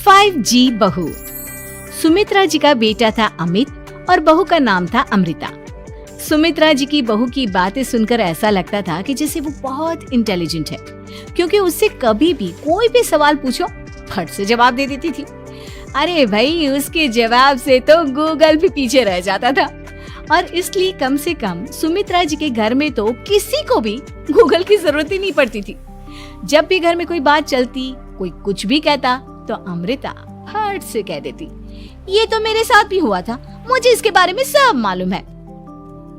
5G बहू। सुमित्रा जी का बेटा था अमित और बहू का नाम था अमृता। सुमित्रा जी की बहू की बातें सुनकर ऐसा लगता था कि जैसे वो बहुत इंटेलिजेंट है, क्योंकि उससे कभी भी कोई भी सवाल पूछो फट से जवाब दे देती थी। अरे भाई, उसके जवाब से तो गूगल भी पीछे रह जाता था। और इसलिए कम से कम सुमित्रा जी के घर में तो किसी को भी गूगल की जरूरत ही नहीं पड़ती थी। जब भी घर में कोई बात चलती, कोई कुछ भी कहता, तो अमृता फट से कह देती, ये तो मेरे साथ भी हुआ था, मुझे इसके बारे में सब मालूम है।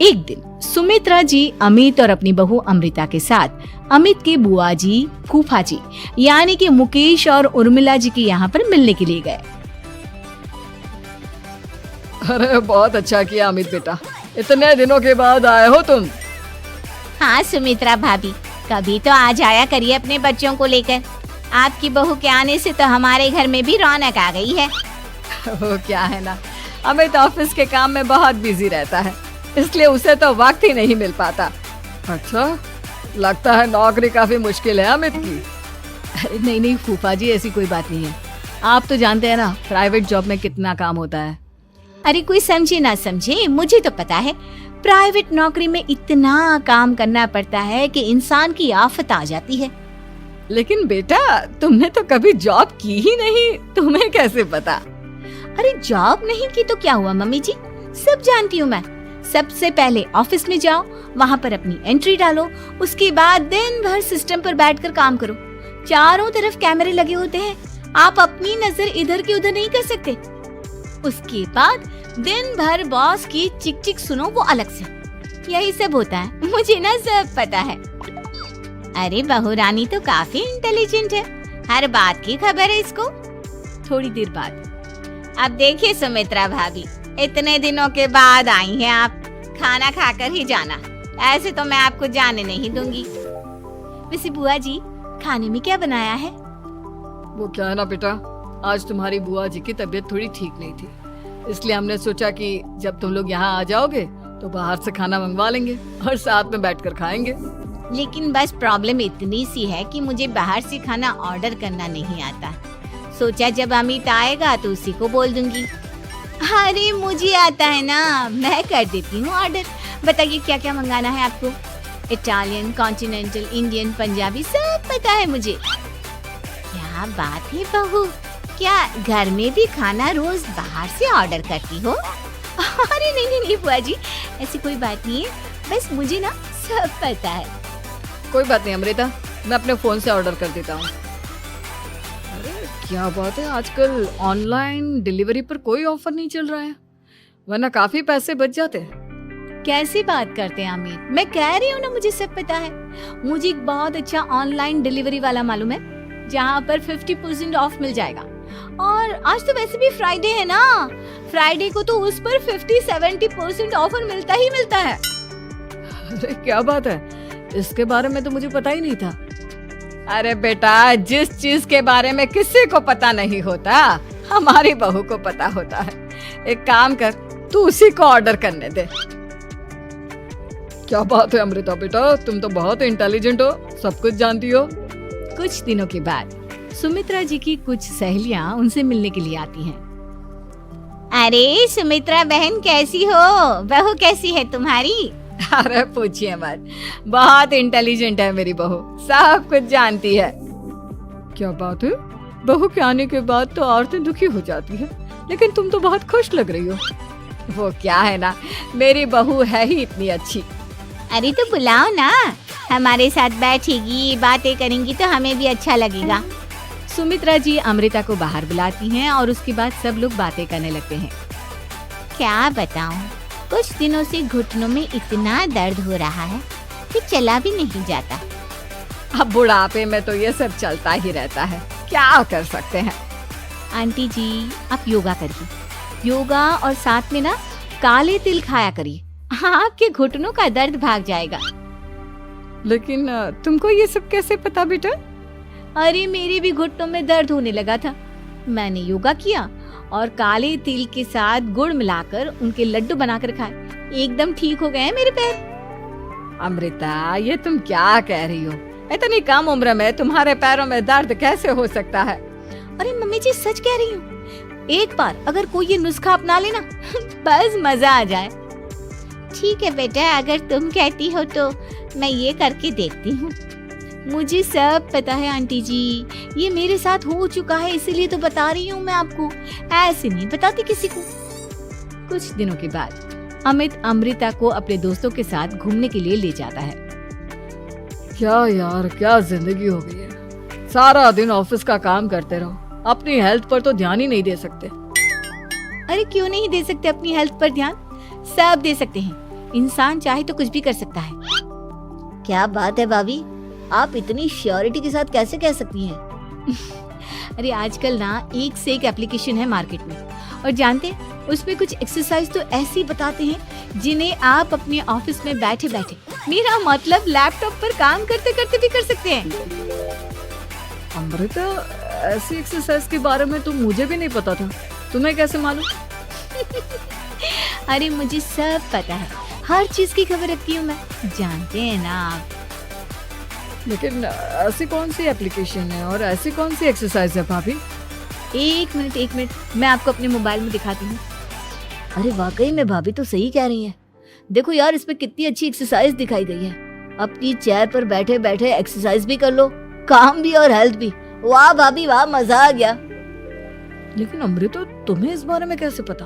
एक दिन सुमित्रा जी अमित और अपनी बहू अमृता के साथ अमित के बुआ जी, फूफा जी यानी कि मुकेश और उर्मिला जी के यहाँ पर मिलने के लिए गए। अरे बहुत अच्छा किया अमित बेटा, इतने दिनों के बाद आए हो तुम। हाँ सुमित्रा भाभी, कभी तो आ जाया करिए अपने बच्चों को लेकर। आपकी बहू के आने से तो हमारे घर में भी रौनक आ गई है। वो क्या है ना, अमित ऑफिस के काम में बहुत बिजी रहता है, इसलिए उसे तो वक्त ही नहीं मिल पाता। अच्छा, लगता है नौकरी काफी मुश्किल है अमित की। अरे नहीं फूफा जी, ऐसी कोई बात नहीं है। आप तो जानते हैं ना प्राइवेट जॉब में कितना काम होता है। अरे कोई समझे ना समझे, मुझे तो पता है प्राइवेट नौकरी में इतना काम करना पड़ता है कि इंसान की आफत आ जाती है। लेकिन बेटा, तुमने तो कभी जॉब की ही नहीं, तुम्हें कैसे पता? अरे जॉब नहीं की तो क्या हुआ मम्मी जी, सब जानती हूँ मैं। सबसे पहले ऑफिस में जाओ, वहाँ पर अपनी एंट्री डालो, उसके बाद दिन भर सिस्टम पर बैठकर काम करो। चारों तरफ कैमरे लगे होते हैं, आप अपनी नजर इधर की उधर नहीं कर सकते। उसके बाद दिन भर बॉस की चिक चिक सुनो, वो अलग से। यही सब होता है, मुझे ना सब पता है। अरे बहू रानी तो काफी इंटेलिजेंट है, हर बात की खबर है इसको। थोड़ी देर बाद, अब देखिए सुमित्रा भाभी, इतने दिनों के बाद आई हैं आप, खाना खाकर ही जाना, ऐसे तो मैं आपको जाने नहीं दूंगी। वैसे बुआ जी, खाने में क्या बनाया है? वो क्या है ना बेटा, आज तुम्हारी बुआ जी की तबीयत थोड़ी ठीक नहीं थी, इसलिए हमने सोचा कि जब तुम लोग यहाँ आ जाओगे तो बाहर से खाना मंगवा लेंगे और साथ में बैठकर खाएंगे। लेकिन बस प्रॉब्लम इतनी सी है कि मुझे बाहर से खाना ऑर्डर करना नहीं आता। सोचा जब अमित आएगा तो उसी को बोल दूंगी। अरे मुझे आता है ना, मैं कर देती हूँ ऑर्डर। बताइए क्या क्या मंगाना है आपको? इटालियन, कॉन्टिनेंटल, इंडियन, पंजाबी, सब पता है मुझे। क्या बात है बहू, क्या घर में भी खाना रोज बाहर से ऑर्डर करती हो? अरे नहीं बुआ जी, ऐसी कोई बात नहीं है, बस मुझे ना सब पता है। कोई बात नहीं अमृता, मैं अपने फोन से ऑर्डर कर देता हूँ। अरे क्या बात है, आजकल ऑनलाइन डिलीवरी पर कोई ऑफर नहीं चल रहा है, वरना काफी पैसे बच जाते हैं। कैसी बात करते हैं अमित, मैं कह रही हूँ ना मुझे सब पता है। मुझे एक बहुत अच्छा ऑनलाइन डिलीवरी वाला मालूम है, जहाँ पर 50% ऑफ मिल जाएगा। और आज तो वैसे भी फ्राइडे है ना, फ्राइडे को तो उस पर 50-70% ऑफर मिलता ही मिलता है। अरे क्या बात है, इसके बारे में तो मुझे पता ही नहीं था। अरे बेटा, जिस चीज के बारे में किसी को पता नहीं होता, हमारी बहू को पता होता है। एक काम कर, तू उसी को ऑर्डर करने दे। क्या बात है अमृता बेटा, तुम तो बहुत इंटेलिजेंट हो, सब कुछ जानती हो। कुछ दिनों के बाद सुमित्रा जी की कुछ सहेलियां उनसे मिलने के लिए आती हैं। अरे सुमित्रा बहन कैसी हो, बहू कैसी है तुम्हारी? अरे पूछिए मत, बहुत इंटेलिजेंट है मेरी बहू, सब कुछ जानती है। क्या बात है, बहू के आने के बाद तो औरतें दुखी हो जाती है, लेकिन तुम तो बहुत खुश लग रही हो। वो क्या है ना, मेरी बहू है ही इतनी अच्छी। अरे तो बुलाओ ना, हमारे साथ बैठेगी, बातें करेंगी तो हमें भी अच्छा लगेगा। सुमित्रा जी अमृता को बाहर बुलाती हैं और उसके बाद सब लोग बातें करने लगते हैं। क्या बताऊं, कुछ दिनों से घुटनों में इतना दर्द हो रहा है कि चला भी नहीं जाता। अब बुढ़ापे में तो ये सब चलता ही रहता है, क्या कर सकते हैं। आंटी जी, आप योगा करिए, योगा और साथ में ना काले तिल खाया करिए, आपके घुटनों का दर्द भाग जाएगा। लेकिन तुमको ये सब कैसे पता बेटा? अरे मेरे भी घुटनों में दर्द होने लगा था, मैंने योगा किया और काले तिल के साथ गुड़ मिलाकर उनके लड्डू बनाकर खाए, एकदम ठीक हो गए हैं मेरे पैर। अमृता, ये तुम क्या कह रही हो? इतनी कम उम्र में तुम्हारे पैरों में दर्द कैसे हो सकता है? अरे मम्मी जी सच कह रही हूँ, एक बार अगर कोई ये नुस्खा अपना लेना बस मजा आ जाए। ठीक है बेटा, अगर तुम कहती हो तो मैं ये करके देखती हूँ। मुझे सब पता है आंटी जी, ये मेरे साथ हो चुका है, इसीलिए तो बता रही हूँ मैं आपको, ऐसे नहीं बताती किसी को। कुछ दिनों के बाद अमित अमृता को अपने दोस्तों के साथ घूमने के लिए ले जाता है। क्या यार, क्या जिंदगी हो गई है। सारा दिन ऑफिस का काम करते रहो, अपनी हेल्थ पर तो ध्यान ही नहीं दे सकते। अरे क्यों नहीं दे सकते अपनी हेल्थ पर ध्यान, सब दे सकते हैं। इंसान चाहे तो कुछ भी कर सकता है। क्या बात है भाभी, आप इतनी श्योरिटी के साथ कैसे कह सकती हैं? अरे आजकल ना एक से एक एप्लीकेशन है मार्केट में, और जानते हैं उसमें कुछ एक्सरसाइज तो ऐसी बताते हैं जिन्हें आप अपने ऑफिस में बैठे बैठे, मेरा मतलब लैपटॉप पर काम करते करते भी कर सकते हैं। अमृता, ऐसी एक्सरसाइज के बारे में तो मुझे भी नहीं पता था, तुम्हें कैसे मालूम? अरे मुझे सब पता है, हर चीज की खबर रखती हूँ मैं, जानते हैं ना आप। लेकिन ऐसी कौन सी एप्लीकेशन है और ऐसी कौन सी एक्सरसाइज है भाभी? एक मिनट, मैं आपको अपने मोबाइल में दिखाती हूँ। अरे वाकई में भाभी तो सही कह रही हैं। देखो यार, इसमें कितनी अच्छी एक्सरसाइज दिखाई गई है। अपनी चेयर पर बैठे बैठे एक्सरसाइज भी कर लो, काम भी और हेल्थ भी। वाह भाभी वाह, मजा आ गया। लेकिन अमृता, तुम्हें इस बारे में कैसे पता?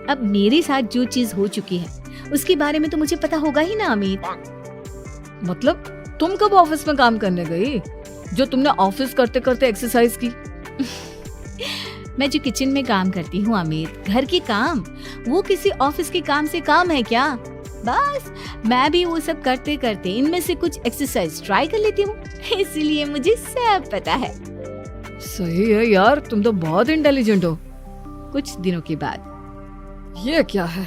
अब मेरे साथ जो चीज हो चुकी है उसके बारे में तो मुझे पता होगा ही ना अमित। मतलब तुम कब ऑफिस में काम करने गई जो तुमने ऑफिस करते करते एक्सरसाइज की? मैं जो किचन में काम करती हूँ अमित, घर के काम, वो किसी ऑफिस के काम से काम है क्या? बस मैं भी वो सब करते करते इनमें से कुछ एक्सरसाइज ट्राई कर लेती हूँ, इसीलिए मुझे सब पता है। सही है यार, तुम तो बहुत इंटेलिजेंट हो। कुछ दिनों के बाद ये क्या है,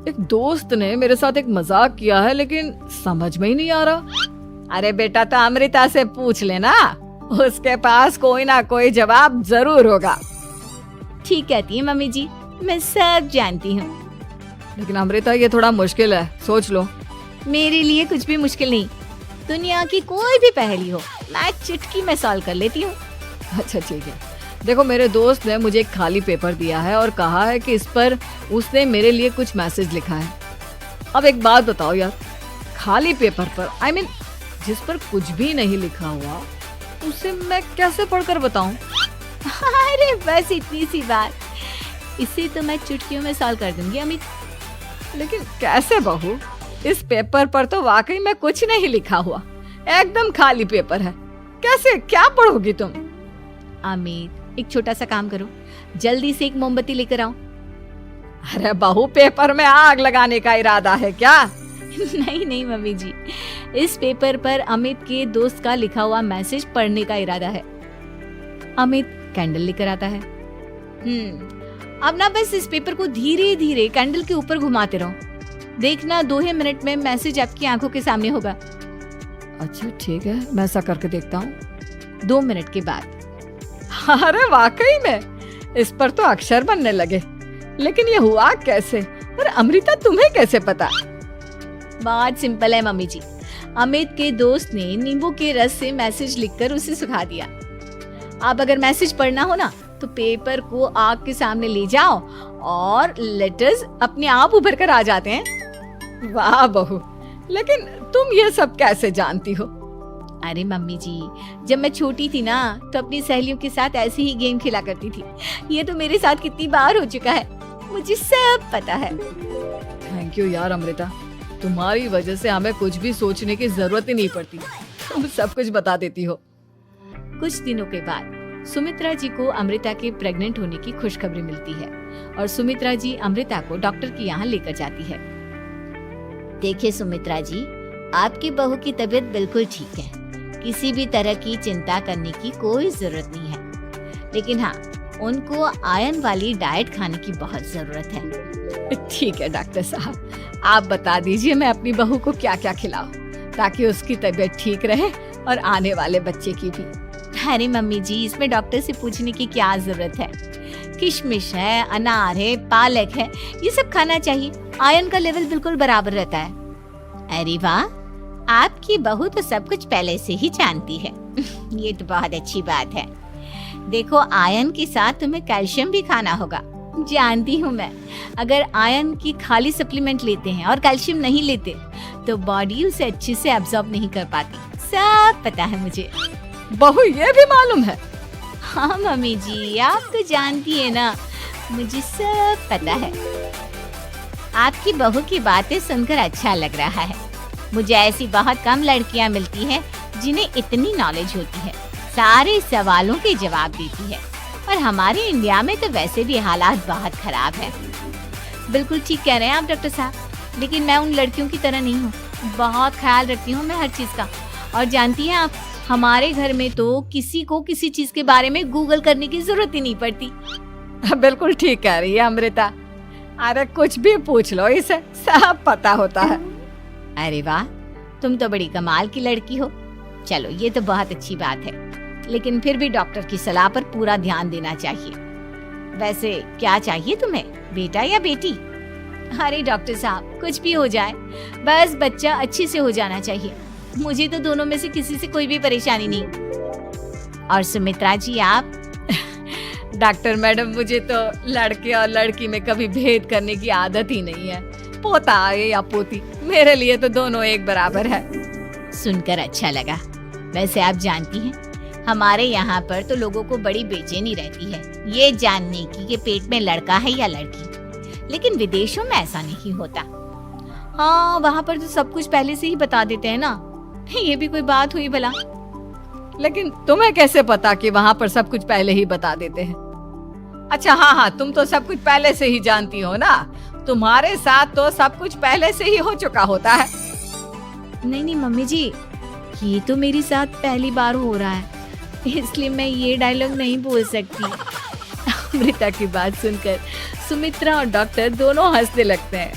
एक दोस्त ने मेरे साथ एक मजाक किया है लेकिन समझ में ही नहीं आ रहा। अरे बेटा, तो अमृता से पूछ लेना, उसके पास कोई ना कोई जवाब जरूर होगा। ठीक कहती है मम्मी जी, मैं सब जानती हूँ। लेकिन अमृता, ये थोड़ा मुश्किल है, सोच लो। मेरे लिए कुछ भी मुश्किल नहीं, दुनिया की कोई भी पहेली हो मैं चुटकी में सॉल्व कर लेती हूँ। अच्छा ठीक है, देखो मेरे दोस्त ने मुझे एक खाली पेपर दिया है और कहा है कि इस पर उसने मेरे लिए कुछ मैसेज लिखा है। अब एक बात बताओ यार, खाली पेपर पर, I mean, जिस पर कुछ भी नहीं लिखा हुआ, उसे मैं कैसे पढ़कर बताऊं? अरे बस इतनी सी बात, इसे तो मैं चुटकियों में सॉल्व कर दूंगी अमित। लेकिन कैसे बहू, इस पेपर पर तो वाकई में कुछ नहीं लिखा हुआ, एकदम खाली पेपर है, कैसे, क्या पढ़ोगी तुम? अमित, एक छोटा सा काम करो, जल्दी से एक मोमबत्ती लेकर आओ। अरे बहू, पेपर में आग लगाने का इरादा है क्या? नहीं मम्मी जी, इस पेपर पर अमित के दोस्त का लिखा हुआ मैसेज पढ़ने का इरादा है। अमित कैंडल लेकर आता है। अब ना बस इस पेपर को धीरे धीरे कैंडल के ऊपर घुमाते रहो, देखना 2 ही मिनट में मैसेज आपकी आंखों के सामने होगा। अच्छा ठीक है, मैं ऐसा करके देखता हूँ। 2 मिनट के बाद, अरे वाकई में इस पर तो अक्षर बनने लगे, लेकिन ये हुआ कैसे? और अमृता, तुम्हें कैसे पता? बहुत सिंपल है मम्मी जी, अमित के दोस्त ने नींबू के रस से मैसेज लिखकर उसे सुखा दिया। अब अगर मैसेज पढ़ना हो ना, तो पेपर को आग के सामने ले जाओ और लेटर्स अपने आप उभर कर आ जाते हैं। वाह बहू, लेकिन तुम ये सब कैसे जानती हो? अरे मम्मी जी, जब मैं छोटी थी ना, तो अपनी सहेलियों के साथ ऐसे ही गेम खेला करती थी। ये तो मेरे साथ कितनी बार हो चुका है, मुझे सब पता है। थैंक यू यार अमृता, तुम्हारी वजह से हमें कुछ भी सोचने की जरूरत ही नहीं पड़ती, तुम सब कुछ बता देती हो। कुछ दिनों के बाद सुमित्रा जी को अमृता के प्रेग्नेंट होने की खुशखबरी मिलती है और सुमित्रा जी अमृता को डॉक्टर के यहाँ लेकर जाती है। देखिए सुमित्रा जी, आपकी बहू की तबीयत बिल्कुल ठीक है, किसी भी तरह की चिंता करने की कोई जरूरत नहीं है, लेकिन हाँ, उनको आयरन वाली डाइट खाने की बहुत जरूरत है। ठीक है डॉक्टर साहब, आप बता दीजिए मैं अपनी बहू को क्या क्या खिलाऊं ताकि उसकी तबीयत ठीक रहे और आने वाले बच्चे की भी। अरे मम्मी जी, इसमें डॉक्टर से पूछने की क्या जरूरत है, किशमिश है, अनार है, पालक है, ये सब खाना चाहिए, आयरन का लेवल बिल्कुल बराबर रहता है। अरे वाह, आपकी बहू तो सब कुछ पहले से ही जानती है। ये तो बहुत अच्छी बात है। देखो, आयरन के साथ तुम्हें कैल्शियम भी खाना होगा। जानती हूँ मैं, अगर आयरन की खाली सप्लीमेंट लेते हैं और कैल्शियम नहीं लेते तो बॉडी उसे अच्छे से एब्जॉर्ब नहीं कर पाती। सब पता है मुझे। बहू ये भी मालूम है? हाँ मम्मी जी, आप तो जानती है ना, मुझे सब पता है। आपकी बहू की बातें सुनकर अच्छा लग रहा है। मुझे ऐसी बहुत कम लड़कियां मिलती हैं जिन्हें इतनी नॉलेज होती है, सारे सवालों के जवाब देती है। और हमारे इंडिया में तो वैसे भी हालात बहुत खराब है। बिल्कुल ठीक कह रहे हैं आप डॉक्टर साहब, लेकिन मैं उन लड़कियों की तरह नहीं हूँ। बहुत ख्याल रखती हूँ मैं हर चीज का। और जानती हैं आप, हमारे घर में तो किसी को किसी चीज के बारे में गूगल करने की जरूरत ही नहीं पड़ती। बिल्कुल ठीक कह रही है अमृता। अरे कुछ भी पूछ लो, इसे सब पता होता है। अरे वाह, तुम तो बड़ी कमाल की लड़की हो। चलो, ये तो बहुत अच्छी बात है, लेकिन फिर भी डॉक्टर की सलाह पर पूरा ध्यान देना चाहिए। वैसे क्या चाहिए तुम्हें, बेटा या बेटी? अरे डॉक्टर साहब, कुछ भी हो जाए, बस बच्चा अच्छे से हो जाना चाहिए। मुझे तो दोनों में से किसी से कोई भी परेशानी नहीं। और सुमित्रा जी, आप? डॉक्टर मैडम, मुझे तो लड़के और लड़की में कभी भेद करने की आदत ही नहीं है। पोता आए या पोती, मेरे लिए तो दोनों एक बराबर है। सुनकर अच्छा लगा। वैसे आप जानती हैं, हमारे यहाँ पर तो लोगों को बड़ी बेचैनी रहती है ये जानने की कि पेट में लड़का है या लड़की, लेकिन विदेशों में ऐसा नहीं होता। हाँ, वहाँ पर तो सब कुछ पहले से ही बता देते हैं ना। ये भी कोई बात हुई भला? लेकिन तुम्हें कैसे पता कि वहाँ पर सब कुछ पहले ही बता देते हैं? अच्छा हाँ, तुम तो सब कुछ पहले से ही जानती हो ना। तुम्हारे साथ तो सब कुछ पहले से ही हो चुका होता है। नहीं मम्मी जी, ये तो मेरे साथ पहली बार हो रहा है, इसलिए मैं ये डायलॉग नहीं बोल सकती। अमृता की बात सुनकर सुमित्रा और डॉक्टर दोनों हंसने लगते हैं।